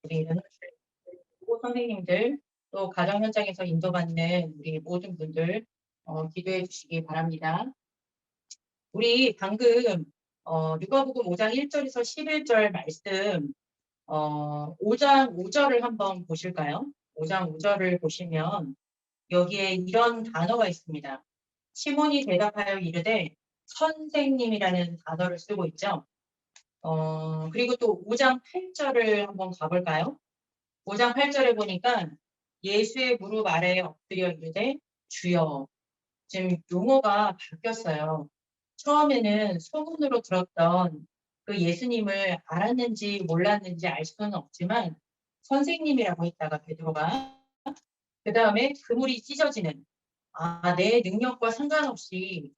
우리 보호 선생님들 또 가정 현장에서 인도받는 우리 모든 분들 기도해 주시기 바랍니다. 우리 방금 누가복음 5장 1절에서 11절 말씀 5장 5절을 한번 보실까요? 5장 5절을 보시면 여기에 이런 단어가 있습니다. 시몬이 대답하여 이르되 선생님이라는 단어를 쓰고 있죠. 그리고 또 5장 8절을 한번 가볼까요? 5장 8절에 보니까 예수의 무릎 아래에 엎드려 이르되 주여. 지금 용어가 바뀌었어요. 처음에는 소문으로 들었던 그 예수님을 알았는지 몰랐는지 알 수는 없지만 선생님이라고 했다가 베드로가 그 다음에 그물이 찢어지는 내 능력과 상관없이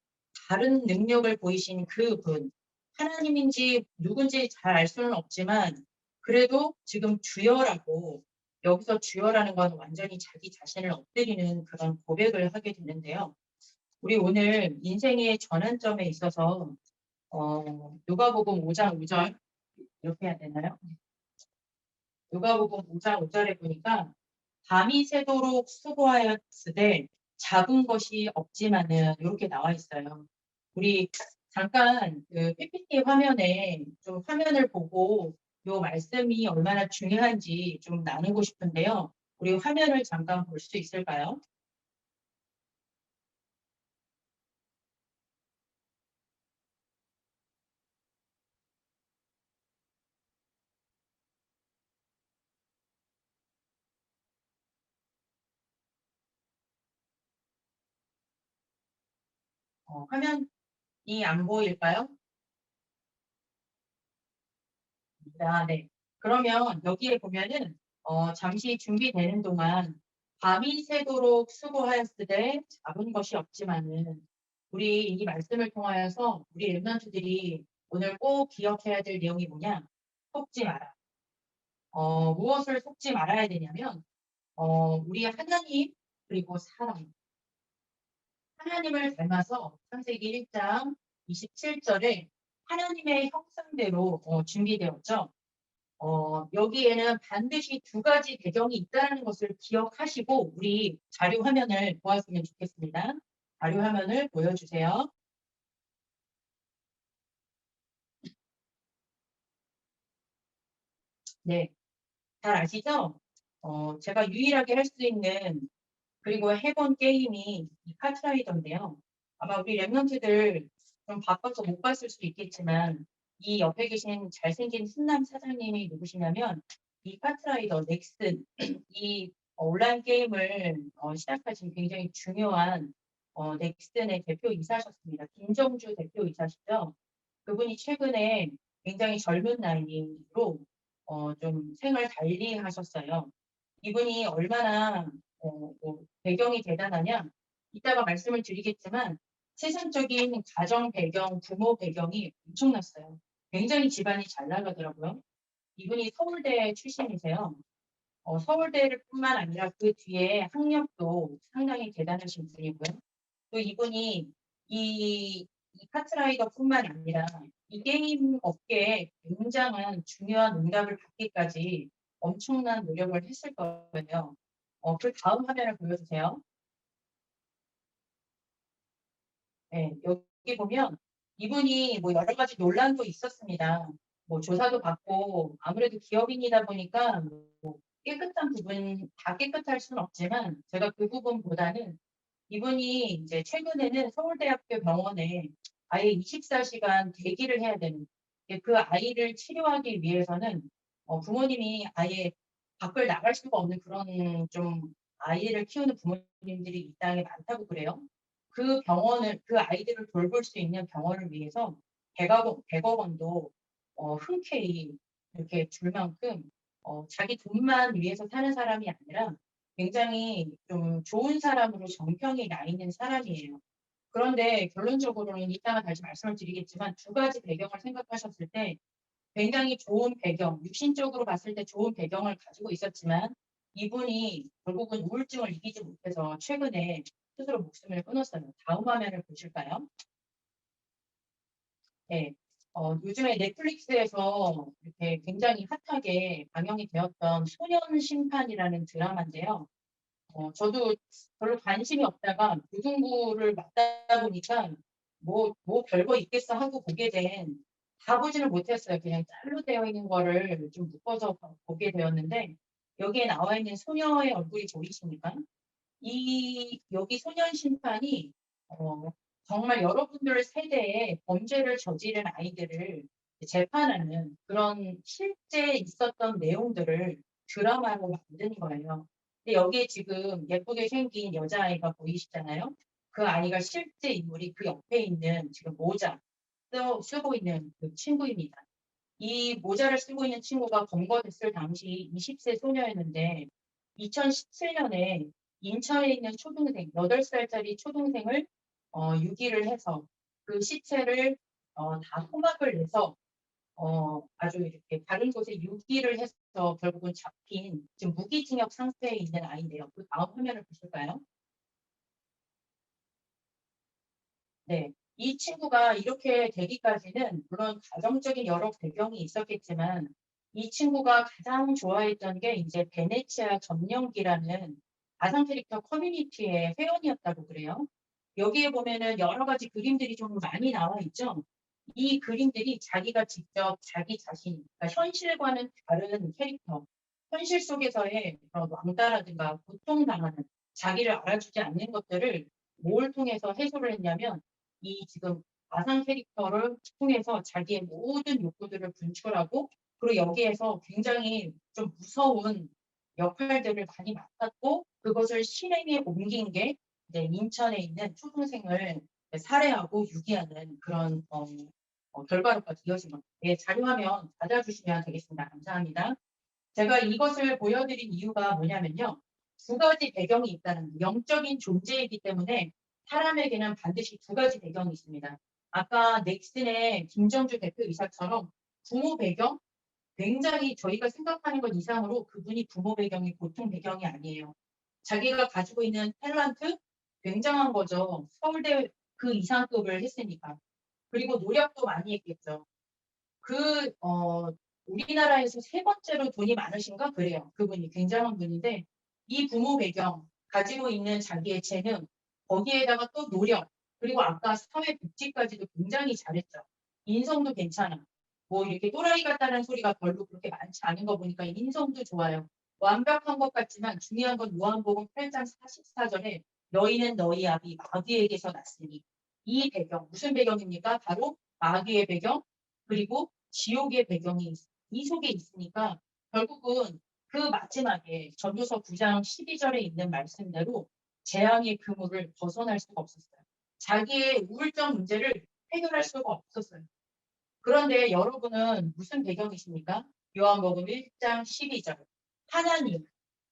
다른 능력을 보이신 그분 하나님인지 누군지 잘 알 수는 없지만 그래도 지금 주여라고 여기서 주여라는 건 완전히 자기 자신을 엎드리는 그런 고백을 하게 되는데요. 우리 오늘 인생의 전환점에 있어서 누가복음 5장 5절 이렇게 해야 되나요? 누가복음 5장 5절에 보니까 밤이 새도록 수고하였으되 잡은 것이 없지만은 이렇게 나와 있어요. 우리 잠깐 그 PPT 화면에 좀 화면을 보고 요 말씀이 얼마나 중요한지 좀 나누고 싶은데요. 우리 화면을 잠깐 볼 수 있을까요? 화면이 안 보일까요? 네. 그러면 여기에 보면은 잠시 준비되는 동안 밤이 새도록 수고하였으되 잡은 것이 없지만은 우리 이 말씀을 통하여서 우리 랩런트들이 오늘 꼭 기억해야 될 내용이 뭐냐? 속지 마라. 무엇을 속지 말아야 되냐면 우리 하나님 그리고 사람 하나님을 닮아서 창세기 1장 27절에 하나님의 형상대로 준비되었죠. 여기에는 반드시 두 가지 배경이 있다는 것을 기억하시고 우리 자료 화면을 보았으면 좋겠습니다. 자료 화면을 보여주세요. 네, 잘 아시죠? 제가 유일하게 할 수 있는 그리고 해본 게임이 이 카트라이더인데요. 아마 우리 랩런트들 좀 바빠서 못 봤을 수도 있겠지만 이 옆에 계신 잘생긴 훈남 사장님이 누구시냐면 이 카트라이더 넥슨 이 온라인 게임을 시작하신 굉장히 중요한 넥슨의 대표이사셨습니다. 김정주 대표이사시죠. 그분이 최근에 굉장히 젊은 나이로 좀 생을 달리 하셨어요. 이분이 얼마나 배경이 대단하냐? 이따가 말씀을 드리겠지만 세상적인 가정 배경, 부모 배경이 엄청났어요. 굉장히 집안이 잘 나가더라고요. 이분이 서울대 출신이세요. 서울대를 뿐만 아니라 그 뒤에 학력도 상당히 대단하신 분이고요. 또 이분이 이 카트라이더뿐만 아니라 이 게임 업계에 굉장한 중요한 응답을 받기까지 엄청난 노력을 했을 거예요. 그 다음 화면을 보여주세요. 네, 여기 보면 이분이 뭐 여러 가지 논란도 있었습니다. 뭐 조사도 받고 아무래도 기업인이다 보니까 뭐 깨끗한 부분 다 깨끗할 수는 없지만 제가 그 부분보다는 이분이 이제 최근에는 서울대학교 병원에 아예 24시간 대기를 해야 되는 그 아이를 치료하기 위해서는 부모님이 아예 밖을 나갈 수가 없는 그런 좀 아이를 키우는 부모님들이 이 땅에 많다고 그래요. 그 병원을 그 아이들을 돌볼 수 있는 병원을 위해서 100억 원도 흔쾌히 이렇게 줄 만큼 자기 돈만 위해서 사는 사람이 아니라 굉장히 좀 좋은 사람으로 정평이 나 있는 사람이에요. 그런데 결론적으로는 이따가 다시 말씀을 드리겠지만 두 가지 배경을 생각하셨을 때 굉장히 좋은 배경, 육신적으로 봤을 때 좋은 배경을 가지고 있었지만 이분이 결국은 우울증을 이기지 못해서 최근에 스스로 목숨을 끊었어요. 다음 화면을 보실까요? 네. 요즘에 넷플릭스에서 이렇게 굉장히 핫하게 방영이 되었던 소년 심판이라는 드라마인데요. 저도 별로 관심이 없다가 고등부를 맞다 보니까 뭐 별거 있겠어 하고 보게 다 보지를 못했어요. 그냥 짤로 되어 있는 거를 좀 묶어서 보게 되었는데 여기에 나와 있는 소녀의 얼굴이 보이십니까? 여기 소년 심판이 어, 정말 여러분들 세대에 범죄를 저지른 아이들을 재판하는 그런 실제 있었던 내용들을 드라마로 만든 거예요. 근데 여기에 지금 예쁘게 생긴 여자아이가 보이시잖아요. 그 아이가 실제 인물이 그 옆에 있는 지금 모자 쓰고 있는 그 친구입니다. 이 모자를 쓰고 있는 친구가 검거됐을 당시 20세 소녀였는데 2017년에 인천에 있는 초등생, 8살짜리 초등생을 유기를 해서 그 시체를 다 토막을 내서 아주 이렇게 다른 곳에 유기를 해서 결국은 잡힌 지금 무기징역 상태에 있는 아이인데요. 그 다음 화면을 보실까요? 네. 이 친구가 이렇게 되기까지는 물론 가정적인 여러 배경이 있었겠지만 이 친구가 가장 좋아했던 게 이제 베네치아 점령기라는 가상 캐릭터 커뮤니티의 회원이었다고 그래요. 여기에 보면은 여러 가지 그림들이 좀 많이 나와 있죠. 이 그림들이 자기가 직접 자기 자신, 그러니까 현실과는 다른 캐릭터, 현실 속에서의 그런 왕따라든가 고통당하는 자기를 알아주지 않는 것들을 뭘 통해서 해소를 했냐면 이 지금 가상 캐릭터를 통해서 자기의 모든 욕구들을 분출하고 그리고 여기에서 굉장히 좀 무서운 역할들을 많이 맡았고 그것을 실행에 옮긴 게 이제 인천에 있는 초등생을 살해하고 유기하는 그런 결과로까지 이어진 겁니다. 예, 자료화면 받아주시면 되겠습니다. 감사합니다. 제가 이것을 보여드린 이유가 뭐냐면요. 두 가지 배경이 있다는 영적인 존재이기 때문에 사람에게는 반드시 두 가지 배경이 있습니다. 아까 넥슨의 김정주 대표이사처럼 부모 배경, 굉장히 저희가 생각하는 것 이상으로 그분이 부모 배경이 보통 배경이 아니에요. 자기가 가지고 있는 탤런트 굉장한 거죠. 서울대 그 이상급을 했으니까. 그리고 노력도 많이 했겠죠. 그, 우리나라에서 세 번째로 돈이 많으신가? 그래요. 그분이 굉장한 분인데, 이 부모 배경, 가지고 있는 자기의 재능, 거기에다가 또 노력, 그리고 아까 사회복지까지도 굉장히 잘했죠. 인성도 괜찮아. 뭐 이렇게 또라이 같다는 소리가 별로 그렇게 많지 않은 거 보니까 인성도 좋아요. 완벽한 것 같지만 중요한 건 요한복음 8장 44절에 너희는 너희 아비 마귀에게서 났으니 이 배경, 무슨 배경입니까? 바로 마귀의 배경, 그리고 지옥의 배경이 이 속에 있으니까 결국은 그 마지막에 전도서 9장 12절에 있는 말씀대로 재앙의 그물을 벗어날 수가 없었어요. 자기의 우울증 문제를 해결할 수가 없었어요. 그런데 여러분은 무슨 배경이십니까? 요한복음 1장 12절. 하나님,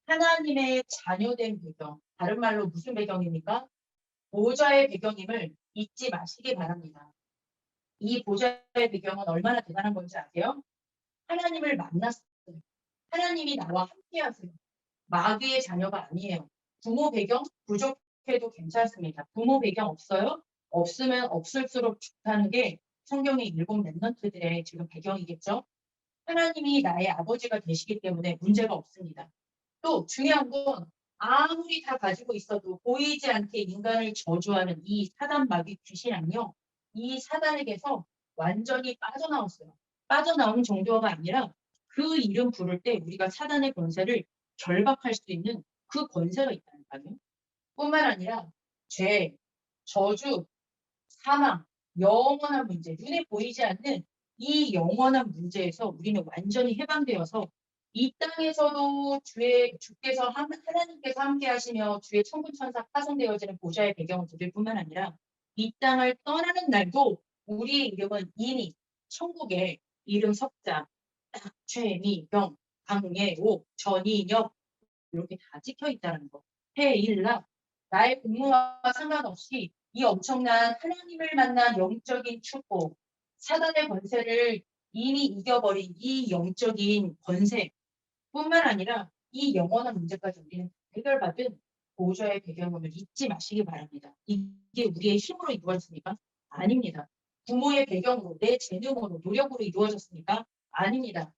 하나님의 자녀된 배경. 다른 말로 무슨 배경입니까? 보좌의 배경임을 잊지 마시기 바랍니다. 이 보좌의 배경은 얼마나 대단한 건지 아세요? 하나님을 만났어요. 하나님이 나와 함께 하세요. 마귀의 자녀가 아니에요. 부모 배경 부족해도 괜찮습니다. 부모 배경 없어요? 없으면 없을수록 좋다는 게 성경의 일곱 랩런트들의 지금 배경이겠죠. 하나님이 나의 아버지가 되시기 때문에 문제가 없습니다. 또 중요한 건 아무리 다 가지고 있어도 보이지 않게 인간을 저주하는 이 사단 마귀 귀신은요. 이 사단에게서 완전히 빠져나왔어요. 빠져나온 정도가 아니라 그 이름 부를 때 우리가 사단의 권세를 결박할 수 있는 그 권세가 있다니까요. 뿐만 아니라 죄, 저주, 사망, 영원한 문제, 눈에 보이지 않는 이 영원한 문제에서 우리는 완전히 해방되어서 이 땅에서도 주께서 하나님께서 함께 하시며 주의 천군 천사 파송되어지는 보좌의 배경을 드릴 뿐만 아니라 이 땅을 떠나는 날도 우리의 이름은 이미 천국에 이름 석자, 딱, 최미, 병, 강예, 옥, 전이역 이렇게 다 찍혀 있다는 거. 해일락 나의 공무와 상관없이 이 엄청난 하나님을 만난 영적인 축복, 사단의 권세를 이미 이겨버린 이 영적인 권세 뿐만 아니라 이 영원한 문제까지 우리는 해결받은 보좌의 배경을 잊지 마시기 바랍니다. 이게 우리의 힘으로 이루어집니까? 아닙니다. 부모의 배경으로, 내 재능으로, 노력으로 이루어졌습니까? 아닙니다.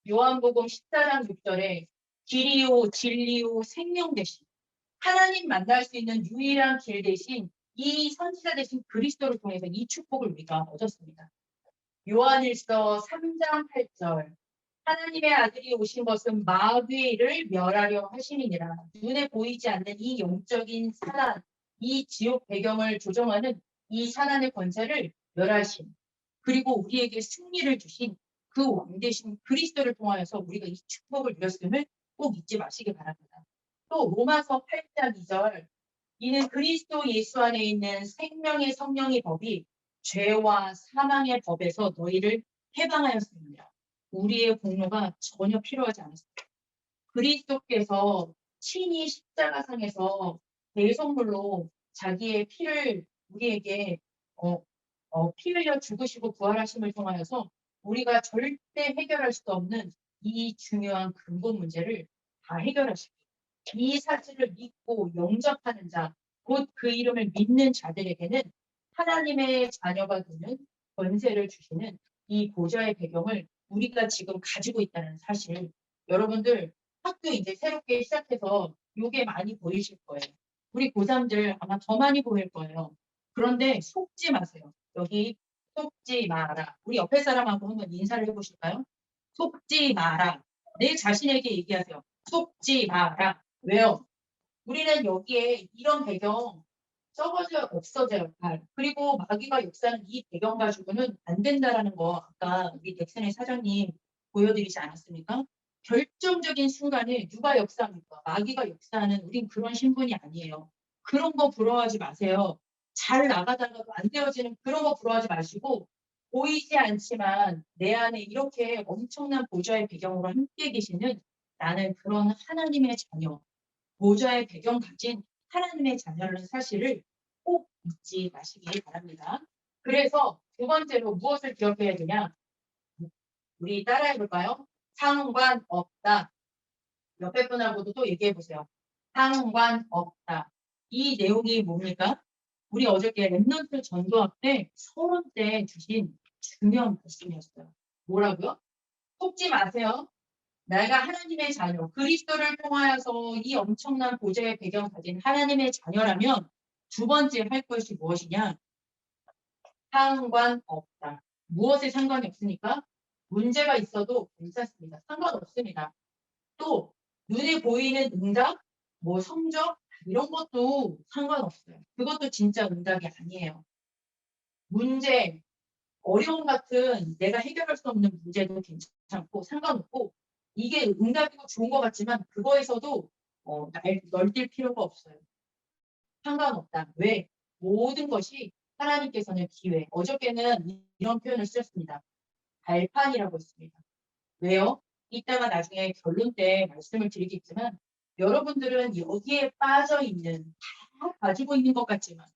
요한복음 14장 6절에 길이요, 진리요, 생명 되신 하나님 만날 수 있는 유일한 길 대신 이 선지자 대신 그리스도를 통해서 이 축복을 우리가 얻었습니다. 요한일서 3장 8절 하나님의 아들이 오신 것은 마귀를 멸하려 하심이니라. 눈에 보이지 않는 이 영적인 사단, 이 지옥 배경을 조정하는 이 사단의 권세를 멸하심. 그리고 우리에게 승리를 주신 그 왕 대신 그리스도를 통하여서 우리가 이 축복을 누렸음을 꼭 잊지 마시기 바랍니다. 또 로마서 8장 2절 이는 그리스도 예수 안에 있는 생명의 성령의 법이 죄와 사망의 법에서 너희를 해방하였습니다. 우리의 공로가 전혀 필요하지 않았습니다. 그리스도께서 친히 십자가상에서 대속물로 자기의 피를 우리에게 피 흘려 죽으시고 부활하심을 통하여서 우리가 절대 해결할 수 없는 이 중요한 근본 문제를 다 해결하시고 이 사실을 믿고 영접하는 자, 곧 그 이름을 믿는 자들에게는 하나님의 자녀가 되는 권세를 주시는 이 보좌의 배경을 우리가 지금 가지고 있다는 사실, 여러분들 학교 이제 새롭게 시작해서 이게 많이 보이실 거예요. 우리 고3들 아마 더 많이 보일 거예요. 그런데 속지 마세요. 여기 속지 마라. 우리 옆에 사람하고 한번 인사를 해보실까요? 속지 마라. 내 자신에게 얘기하세요. 속지 마라. 왜요? 우리는 여기에 이런 배경 썩어져 없어져요. 그리고 마귀가 역사하는 이 배경 가지고는 안 된다라는 거 아까 우리 넥슨의 사장님 보여드리지 않았습니까? 결정적인 순간에 누가 역사합니까? 마귀가 역사하는 우린 그런 신분이 아니에요. 그런 거 부러워하지 마세요. 잘 나가다가도 안 되어지는 그런 거 부러워하지 마시고 보이지 않지만 내 안에 이렇게 엄청난 보좌의 배경으로 함께 계시는 나는 그런 하나님의 자녀, 보좌의 배경 가진 하나님의 자녀라는 사실을 꼭 잊지 마시기 바랍니다. 그래서 두 번째로 무엇을 기억해야 되냐? 우리 따라해 볼까요? 상관없다. 옆에 분하고도 또 얘기해 보세요. 상관없다. 이 내용이 뭡니까? 우리 어저께 랩넌트 전도학 때 서론 때 주신 중요한 말씀이었어요. 뭐라고요? 속지 마세요. 내가 하나님의 자녀, 그리스도를 통하여서 이 엄청난 보좌의 배경 가진 하나님의 자녀라면 두 번째 할 것이 무엇이냐? 상관없다. 무엇에 상관이 없으니까? 문제가 있어도 괜찮습니다. 상관없습니다. 또 눈에 보이는 응답, 뭐 성적 이런 것도 상관없어요. 그것도 진짜 응답이 아니에요. 문제, 어려움 같은 내가 해결할 수 없는 문제도 괜찮고 상관없고 이게 응답이고 좋은 것 같지만 그거에서도 널뛸 필요가 없어요. 상관없다. 왜? 모든 것이 하나님께서는 기회. 어저께는 이런 표현을 쓰셨습니다. 발판이라고 했습니다. 왜요? 이따가 나중에 결론 때 말씀을 드리겠지만 여러분들은 여기에 빠져 있는 다 가지고 있는 것 같지만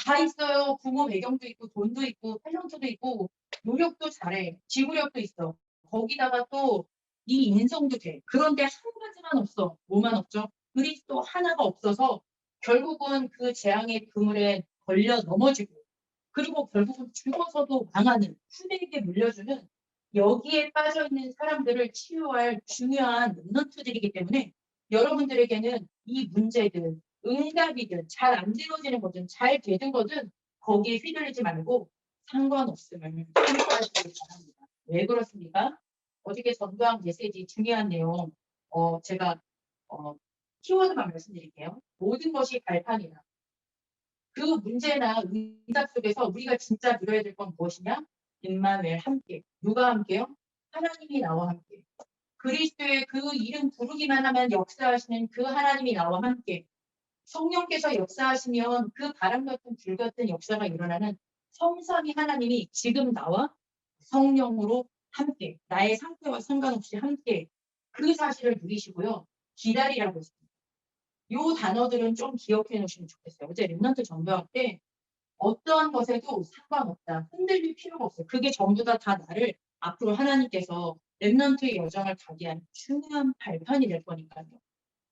다 있어요. 부모 배경도 있고 돈도 있고 탤런트도 있고 노력도 잘해. 지구력도 있어. 거기다가 또 이 인성도 돼. 그런데 한 가지만 없어. 뭐만 없죠? 그리스도 하나가 없어서 결국은 그 재앙의 그물에 걸려 넘어지고 그리고 결국은 죽어서도 망하는 후대에게 물려주는 여기에 빠져있는 사람들을 치유할 중요한 랩넌트들이기 때문에 여러분들에게는 이 문제든 응답이든 잘 안 되어지는 거든 잘 되든 거든 거기에 휘둘리지 말고 상관없음을 참고하시기 바랍니다. 왜 그렇습니까? 어저께 전도한 메시지 중요한 내용 제가 키워드만 말씀드릴게요. 모든 것이 발판이다. 그 문제나 응답 속에서 우리가 진짜 누려야 될 건 무엇이냐? 임마누엘 함께. 누가 함께요? 하나님이 나와 함께. 그리스도의 그 이름 부르기만 하면 역사하시는 그 하나님이 나와 함께. 성령께서 역사하시면 그 바람 같은 불 같은 역사가 일어나는 성삼위 하나님이 지금 나와 성령으로 함께 나의 상태와 상관없이 함께 그 사실을 누리시고요. 기다리라고 했습니다. 이 단어들은 좀 기억해 놓으시면 좋겠어요. 어제 랩넌트 전도할 때 어떠한 것에도 상관없다. 흔들릴 필요가 없어요. 그게 전부 다 나를 앞으로 하나님께서 랩넌트의 여정을 가게 한 중요한 발판이 될 거니까요.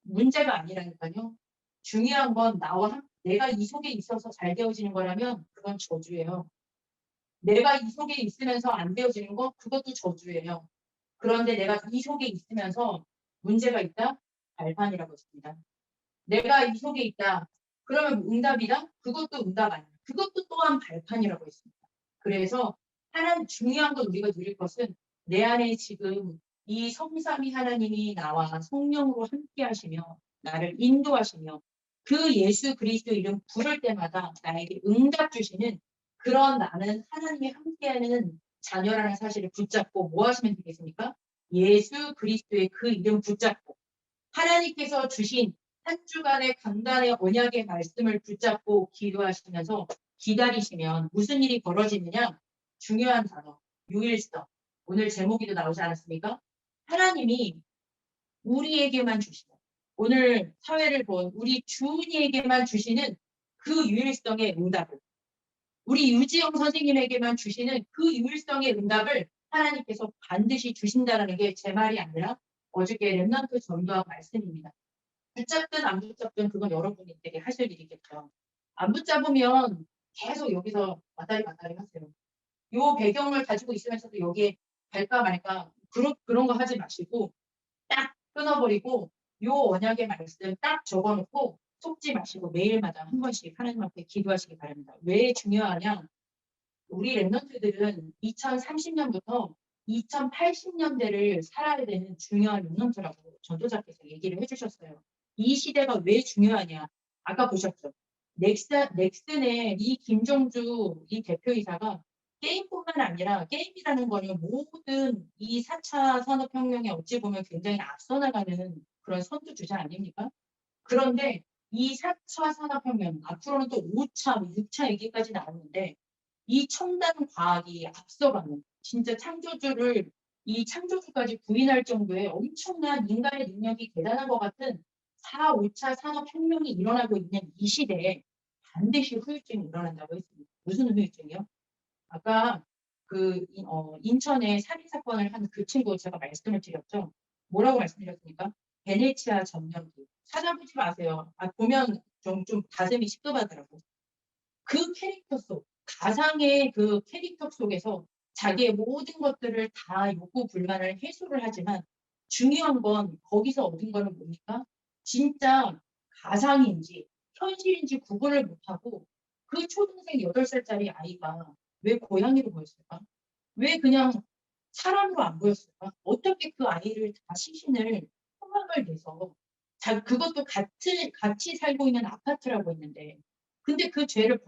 문제가 아니라니까요. 중요한 건 나와 내가 이 속에 있어서 잘 되어지는 거라면 그건 저주예요. 내가 이 속에 있으면서 안 되어지는 거 그것도 저주예요. 그런데 내가 이 속에 있으면서 문제가 있다? 발판이라고 했습니다. 내가 이 속에 있다. 그러면 응답이다? 그것도 응답 아니야. 그것도 또한 발판이라고 했습니다. 그래서 하나님 중요한 건 우리가 누릴 것은 내 안에 지금 이 성삼위 하나님이 나와 성령으로 함께 하시며 나를 인도하시며 그 예수 그리스도 이름 부를 때마다 나에게 응답 주시는 그런 나는 하나님이 함께하는 자녀라는 사실을 붙잡고 뭐 하시면 되겠습니까? 예수 그리스도의 그 이름 붙잡고 하나님께서 주신 한 주간의 강단의 언약의 말씀을 붙잡고 기도하시면서 기다리시면 무슨 일이 벌어지느냐? 중요한 단어, 유일성. 오늘 제목에도 나오지 않았습니까? 하나님이 우리에게만 주시는, 오늘 사회를 본 우리 주은이에게만 주시는 그 유일성의 응답을, 우리 유지영 선생님에게만 주시는 그 유일성의 응답을 하나님께서 반드시 주신다는 게 제 말이 아니라 어저께 렘넌트 전도한 말씀입니다. 붙잡든 안 붙잡든 그건 여러분들이 하실 일이겠죠. 안 붙잡으면 계속 여기서 왔다리 갔다리 하세요. 요 배경을 가지고 있으면서도 여기에 갈까 말까 그런 거 하지 마시고 딱 끊어버리고 요 언약의 말씀 딱 적어놓고 속지 마시고 매일마다 한 번씩 하나님 앞에 기도하시기 바랍니다. 왜 중요하냐? 우리 랩런트들은 2030년부터 2080년대를 살아야 되는 중요한 랩런트라고 전도자께서 얘기를 해주셨어요. 이 시대가 왜 중요하냐? 아까 보셨죠? 넥슨의 이 김종주 이 대표이사가 게임뿐만 아니라 게임이라는 거는 모든 이 4차 산업혁명에 어찌 보면 굉장히 앞서 나가는 그런 선두주자 아닙니까? 그런데 이 4차 산업혁명, 앞으로는 또 5차, 6차 얘기까지 나오는데 이 첨단 과학이 앞서가는 진짜 창조주를 이 창조주까지 부인할 정도의 엄청난 인간의 능력이 대단한 것 같은 4, 5차 산업혁명이 일어나고 있는 이 시대에 반드시 후유증이 일어난다고 했습니다. 무슨 후유증이요? 아까 인천에 살인 사건을 한 그 친구 제가 말씀을 드렸죠. 뭐라고 말씀드렸습니까? 베네치아 전염기. 찾아보지 마세요. 보면 좀 가슴이 습급하더라고. 그 캐릭터 속, 가상의 그 캐릭터 속에서 자기의 모든 것들을 다 욕구 불만을 해소를 하지만 중요한 건 거기서 얻은 거는 뭡니까? 진짜 가상인지 현실인지 구분을 못하고 그 초등생 8살짜리 아이가 왜 고양이로 보였을까? 왜 그냥 사람으로 안 보였을까? 어떻게 그 아이를 다 시신을 포함을 내서 그것도 같이 살고 있는 아파트라고 했는데 근데 그 죄를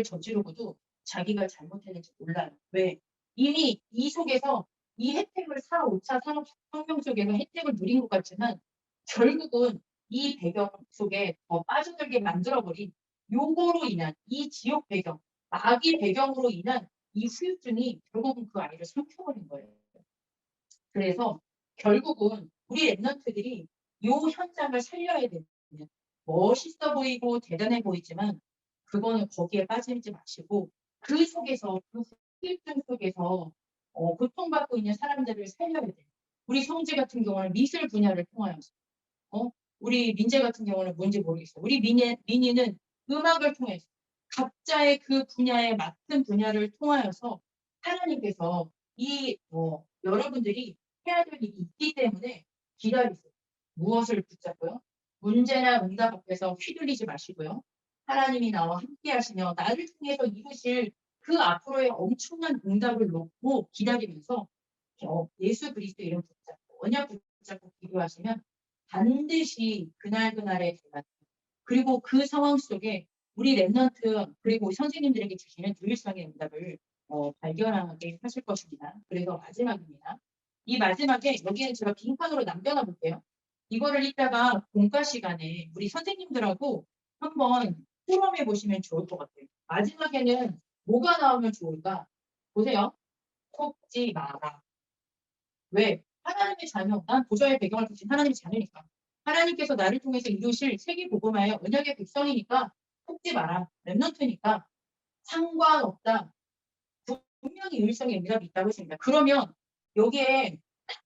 저지르고도 자기가 잘못했는지 몰라요. 왜? 이미 이 속에서 이 혜택을 4, 5차 산업혁명 속에서 혜택을 누린 것 같지만 결국은 이 배경 속에 더 빠져들게 만들어버린 요거로 인한 이 지역 배경, 마귀 배경으로 인한 이 후유증이 결국은 그 아이를 삼켜버린 거예요. 그래서 결국은 우리 랩런트들이 이 현장을 살려야 되는 멋있어 보이고 대단해 보이지만 그거는 거기에 빠지지 마시고 그 속에서 그 후유증 속에서 고통받고 있는 사람들을 살려야 돼요. 우리 성지 같은 경우는 미술 분야를 통하여서 우리 민재 같은 경우는 뭔지 모르겠어요. 우리 민희는 음악을 통해서 각자의 그 분야에 맡은 분야를 통하여서 하나님께서 여러분들이 해야 될 일이 있기 때문에 기다리세요. 무엇을 붙잡고요? 문제나 응답 앞에서 휘둘리지 마시고요. 하나님이 나와 함께 하시며 나를 통해서 이루실 그 앞으로의 엄청난 응답을 놓고 기다리면서 예수 그리스도 이름 붙잡고 언약 붙잡고 기도하시면 반드시 그날의 대박 그리고 그 상황 속에 우리 랩런트 그리고 선생님들에게 주시는 유일성의 응답을 발견하게 하실 것입니다. 그래서 마지막입니다. 이 마지막에 여기에 제가 빈칸으로 남겨놔 볼게요. 이거를 이따가 공과 시간에 우리 선생님들하고 한번 토론해 보시면 좋을 것 같아요. 마지막에는 뭐가 나오면 좋을까? 보세요. 속지 마라. 왜? 하나님의 자녀, 난 보좌의 배경을 가진 하나님의 자녀니까. 하나님께서 나를 통해서 이루실 세계 복음화의 언약의 백성이니까 속지 마라. 랩런트니까 상관없다. 분명히 유일성의 응답이 있다고 했습니다. 그러면 여기에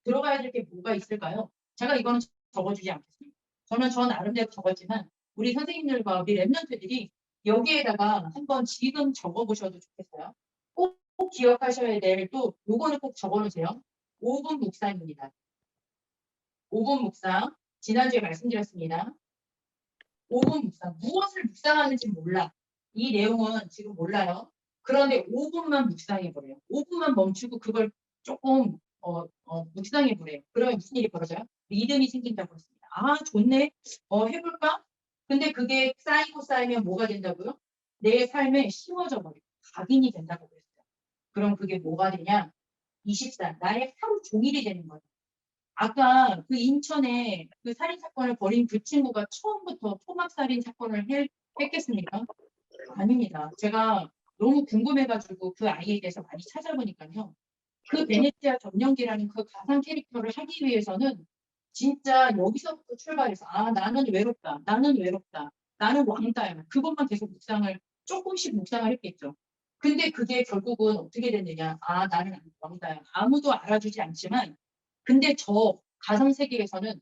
들어가야 될 게 뭐가 있을까요? 제가 이거는 적어주지 않겠습니다. 저는 저 나름대로 적었지만 우리 선생님들과 우리 랩런트들이 여기에다가 한번 지금 적어보셔도 좋겠어요. 꼭 꼭 기억하셔야 될 또 요거는 꼭 적어놓으세요. 5분 묵상입니다. 5분 묵상. 지난주에 말씀드렸습니다. 5분 묵상. 무엇을 묵상하는지 몰라. 이 내용은 지금 몰라요. 그런데 5분만 묵상해보래요. 5분만 멈추고 그걸 조금 묵상해보래요. 그러면 무슨 일이 벌어져요? 리듬이 생긴다고 했습니다. 아, 좋네. 해볼까? 근데 그게 쌓이고 쌓이면 뭐가 된다고요? 내 삶에 심어져 버려요. 각인이 된다고 그랬어요. 그럼 그게 뭐가 되냐? 24, 나의 하루 종일이 되는 거예요. 아까 그 인천에 그 살인 사건을 벌인 그 친구가 처음부터 토막 살인 사건을 했겠습니까? 아닙니다. 제가 너무 궁금해가지고 그 아이에 대해서 많이 찾아보니까요. 그 베네치아 점령기라는 그 가상 캐릭터를 하기 위해서는 진짜 여기서부터 출발해서 아 나는 외롭다. 나는 외롭다. 나는 왕따야. 그것만 계속 묵상을 조금씩 묵상을 했겠죠. 근데 그게 결국은 어떻게 됐느냐. 아 나는 왕따야. 아무도 알아주지 않지만 근데 저 가상 세계에서는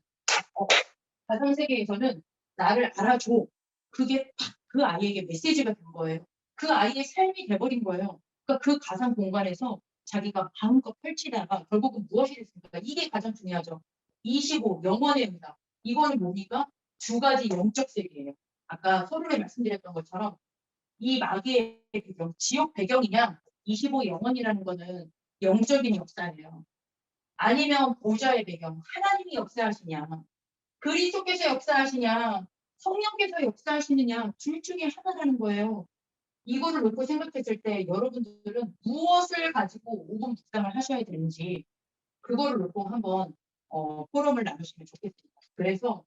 가상 세계에서는 나를 알아줘. 그게 그 아이에게 메시지가 된 거예요. 그 아이의 삶이 돼버린 거예요. 그러니까 그 가상 공간에서 자기가 마음껏 펼치다가 결국은 무엇이 됐습니까? 이게 가장 중요하죠. 25, 영원의 응답. 이거는 뭡니까? 두 가지 영적 세계예요. 아까 서론에 말씀드렸던 것처럼 이 마귀의 배경, 지옥 배경이냐? 25 영원이라는 거는 영적인 역사예요. 아니면 보좌의 배경, 하나님이 역사하시냐? 그리스도께서 역사하시냐, 성령께서 역사하시느냐, 둘 중에 하나라는 거예요. 이거를 놓고 생각했을 때 여러분들은 무엇을 가지고 5분 묵상을 하셔야 되는지 그거를 놓고 한번 포럼을 나누시면 좋겠습니다. 그래서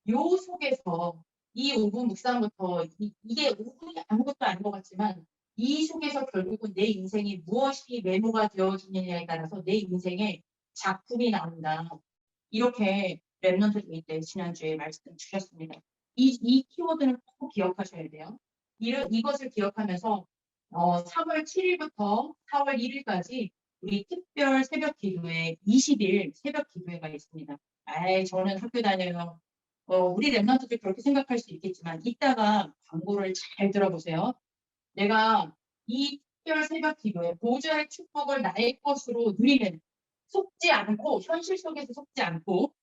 요 속에서 이 5분 묵상부터 이게 5분이 아무것도 아닌 것 같지만 이 속에서 결국은 내 인생이 무엇이 메모가 되어지느냐에 따라서 내 인생의 작품이 나온다. 이렇게 랩런트 데이 때 지난주에 말씀 주셨습니다. 이 키워드는 꼭 기억하셔야 돼요. 이것을 기억하면서 3월 7일부터 4월 1일까지 우리 특별 새벽 기도회 20일 새벽 기도회가 있습니다. 아이, 저는 학교 다녀요. 우리 랩런트들 그렇게 생각할 수 있겠지만 이따가 광고를 잘 들어보세요. 내가 이 특별 새벽 기도회 보좌의 축복을 나의 것으로 누리는 속지 않고 현실 속에서 속지 않고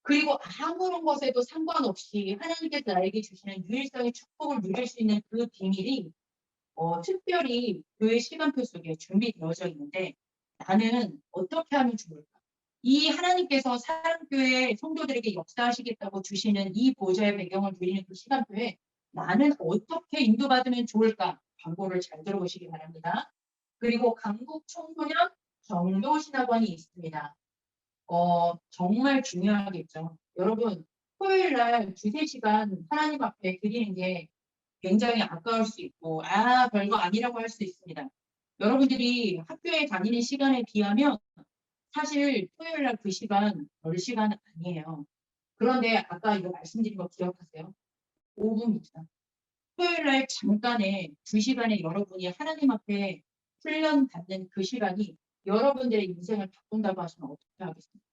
그리고 아무런 것에도 상관없이 하나님께서 나에게 주시는 유일성의 축복을 누릴 수 있는 그 비밀이 특별히 교회 시간표 속에 준비되어져 있는데 나는 어떻게 하면 좋을까? 이 하나님께서 사랑교회 성도들에게 역사하시겠다고 주시는 이 보좌의 배경을 누리는 그 시간표에 나는 어떻게 인도받으면 좋을까? 광고를 잘 들어보시기 바랍니다. 그리고 강북 청소년 정도신학원이 있습니다. 정말 중요하겠죠. 여러분, 토요일 날 두세 시간 하나님 앞에 드리는 게 굉장히 아까울 수 있고, 아, 별거 아니라고 할 수 있습니다. 여러분들이 학교에 다니는 시간에 비하면 사실 토요일 날 그 시간, 별 시간은 아니에요. 그런데 아까 이거 말씀드린 거 기억하세요? 5분입니다. 토요일 날 잠깐의 2시간에 여러분이 하나님 앞에 훈련 받는 그 시간이 여러분들의 인생을 바꾼다고 하시면 어떻게 하겠습니까?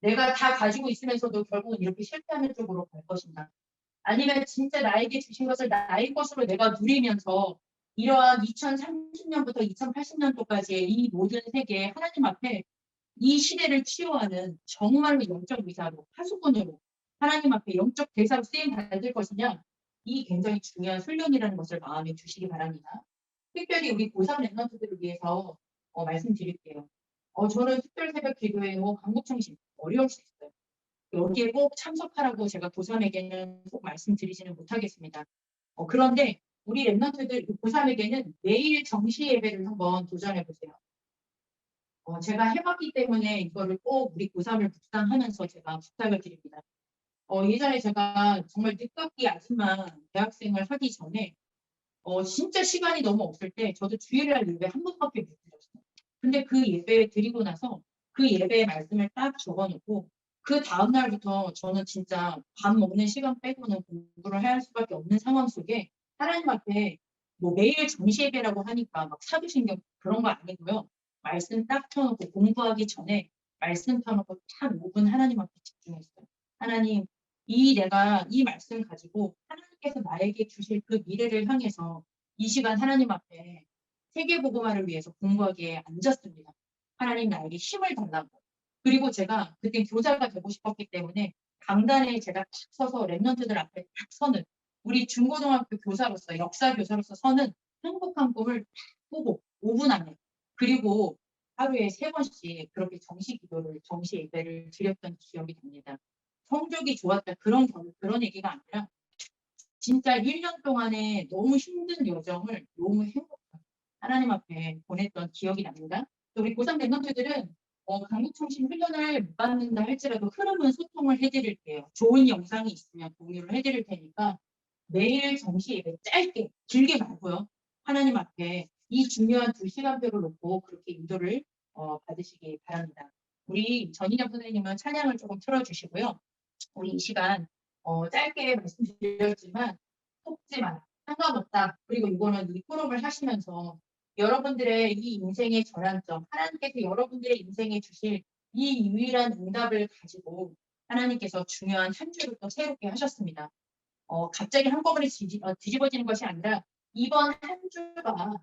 내가 다 가지고 있으면서도 결국은 이렇게 실패하는 쪽으로 갈 것인가? 아니면 진짜 나에게 주신 것을 나의 것으로 내가 누리면서 이러한 2030년부터 2080년도까지의 이 모든 세계 하나님 앞에 이 시대를 치유하는 정말로 영적 의사로 파수꾼으로 하나님 앞에 영적 대사로 쓰임 받을 것이냐 이 굉장히 중요한 훈련이라는 것을 마음에 두시기 바랍니다. 특별히 우리 고3 랩런트들을 위해서 말씀드릴게요. 저는 특별 새벽 기도에 강북청신 어려울 수 있어요. 여기에 꼭 참석하라고 제가 고3에게는 꼭 말씀드리지는 못하겠습니다. 그런데 우리 랩런트들 고3에게는 매일 정시 예배를 한번 도전해 보세요. 제가 해봤기 때문에 이거를 꼭 우리 고3을 묵상하면서 제가 부탁을 드립니다. 예전에 제가 정말 늦깎이 아줌마 대학생을 하기 전에 진짜 시간이 너무 없을 때 저도 주일날 예배 한 번밖에 못 드렸어요. 근데 그 예배 드리고 나서 그 예배의 말씀을 딱 적어놓고 그 다음날부터 저는 진짜 밥 먹는 시간 빼고는 공부를 해야 할 수밖에 없는 상황 속에 하나님 앞에 뭐 매일 정시 예배라고 하니까 막 사도신경 그런 거 아니고요. 말씀 딱 켜놓고 공부하기 전에 말씀 켜놓고 딱 5분 하나님 앞에 집중했어요. 하나님, 내가 이 말씀 가지고 하나님께서 나에게 주실 그 미래를 향해서 이 시간 하나님 앞에 세계복음화를 위해서 공부하기에 앉았습니다. 하나님 나에게 힘을 달라고. 그리고 제가 그때 교사가 되고 싶었기 때문에 강단에 제가 탁 서서 랩런트들 앞에 탁 서는 우리 중고등학교 교사로서 역사 교사로서 서는 행복한 꿈을 탁 꾸고 5분 안에 그리고 하루에 3번씩 그렇게 정시 기도를 정시 예배를 드렸던 기억이 납니다. 성적이 좋았다 그런 얘기가 아니라 진짜 1년 동안에 너무 힘든 여정을 너무 행복하게 하나님 앞에 보냈던 기억이 납니다. 우리 고3 랩런트들은 강구청신 훈련을 못 받는다 할지라도 흐름은 소통을 해드릴게요. 좋은 영상이 있으면 공유를 해드릴 테니까 매일 정시 예배 짧게 길게 말고요. 하나님 앞에 이 중요한 2시간표를 놓고 그렇게 인도를 받으시기 바랍니다. 우리 전인영 선생님은 찬양을 조금 틀어주시고요. 우리 이 시간 짧게 말씀드렸지만 속지 마. 상관없다. 그리고 이거는 이 프로를 하시면서 여러분들의 이 인생의 전환점, 하나님께서 여러분들의 인생에 주실 이 유일한 응답을 가지고 하나님께서 중요한 한 주를 또 새롭게 하셨습니다. 갑자기 한꺼번에 뒤집어지는 것이 아니라 이번 한 주가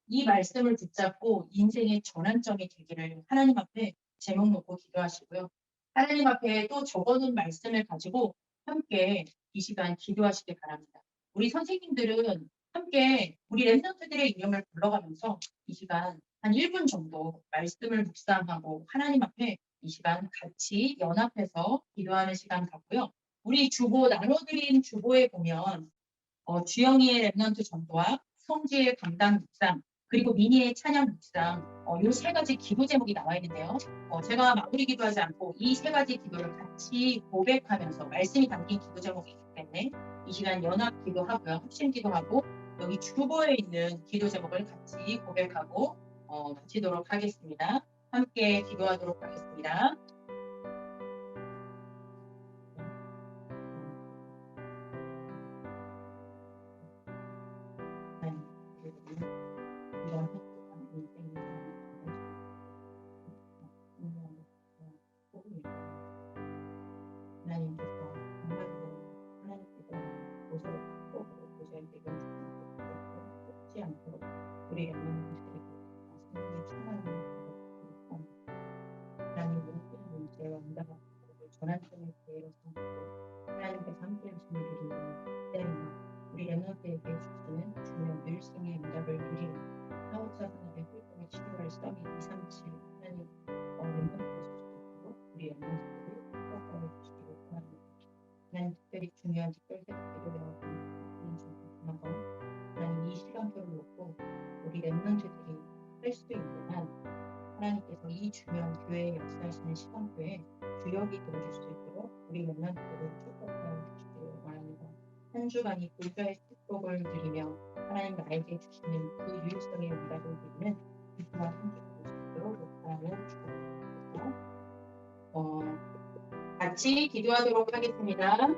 이 말씀을 붙잡고 인생의 전환점이 되기를 하나님 앞에 제목 놓고 기도하시고요. 하나님 앞에 또 적어놓은 말씀을 가지고 함께 이 시간 기도하시기 바랍니다. 우리 선생님들은 함께 우리 랩런트들의 이름을 불러가면서 이 시간 한 1분 정도 말씀을 묵상하고 하나님 앞에 이 시간 같이 연합해서 기도하는 시간 갖고요. 우리 주보 나눠드린 주보에 보면 주영이의 랩런트 전도와 성지의 강단 묵상 그리고 미니의 찬양 묵상 이 3가지 기도 제목이 나와 있는데요. 제가 마무리 기도하지 않고 이 3가지 기도를 같이 고백하면서 말씀이 담긴 기도 제목이기 때문에 이 시간 연합 기도하고요. 합심 기도하고 여기 주보에 있는 기도 제목을 같이 고백하고 마치도록 하겠습니다. 함께 기도하도록 하겠습니다. 하나님께서 보살펴 속지 않도록 우리 랩런트들에게 성령의 충만함을 하나님 모든 문제와 응답을 전환점의 기회로 삼고 하나님께서 함께하신 일을 때리며 우리 랩런트에게 주시는 중요한 늘승의 응답을 누리는 사업자 산업의 활동을 치료할 썸이 237 하나님 랩런트에서 주시고 우리 랩런트들을 축복하여 주시기를 원합니다. 하나님 특별히 중요한 특별 기도회와 그런 중요한 하나님 이 시간표를 놓고 우리 랩런트들이 할 수 있는 한 하나님께서 이 중요한 교회에 역사하시는 시간표에 주역이 되어줄 수 있도록 우리 랩런트들을 축복하여 주시기를 원합니다. 한 주간이 불교의 축복을 누리며 하나님 나에게 주시는 그 유일성의 응답을 드리는 귀중한 한 주가 될 수 있도록 목사하며 축복합니다. 같이 기도하도록 하겠습니다.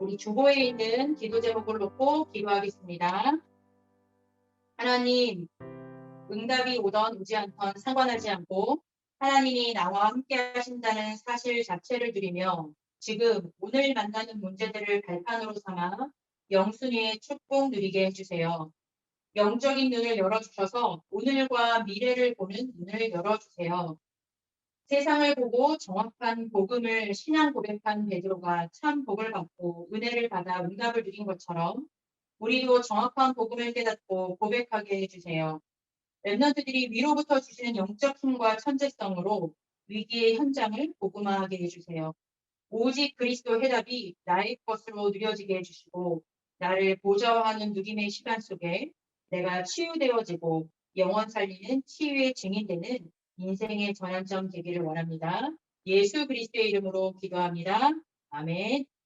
우리 주보에 있는 기도 제목을 놓고 기도하겠습니다. 하나님, 응답이 오던 오지 않던 상관하지 않고 하나님이 나와 함께 하신다는 사실 자체를 드리며 지금 오늘 만나는 문제들을 발판으로 삼아 영순위의 축복 누리게 해주세요. 영적인 눈을 열어주셔서 오늘과 미래를 보는 눈을 열어주세요. 세상을 보고 정확한 복음을 신앙 고백한 베드로가 참 복을 받고 은혜를 받아 응답을 누린 것처럼 우리도 정확한 복음을 깨닫고 고백하게 해주세요. 랩런트들이 위로부터 주시는 영적 힘과 천재성으로 위기의 현장을 복음화하게 해주세요. 오직 그리스도 해답이 나의 것으로 누려지게 해주시고 나를 보좌하는 누김의 시간 속에 내가 치유되어지고 영원 살리는 치유의 증인되는 인생의 전환점 되기를 원합니다. 예수 그리스도의 이름으로 기도합니다. 아멘.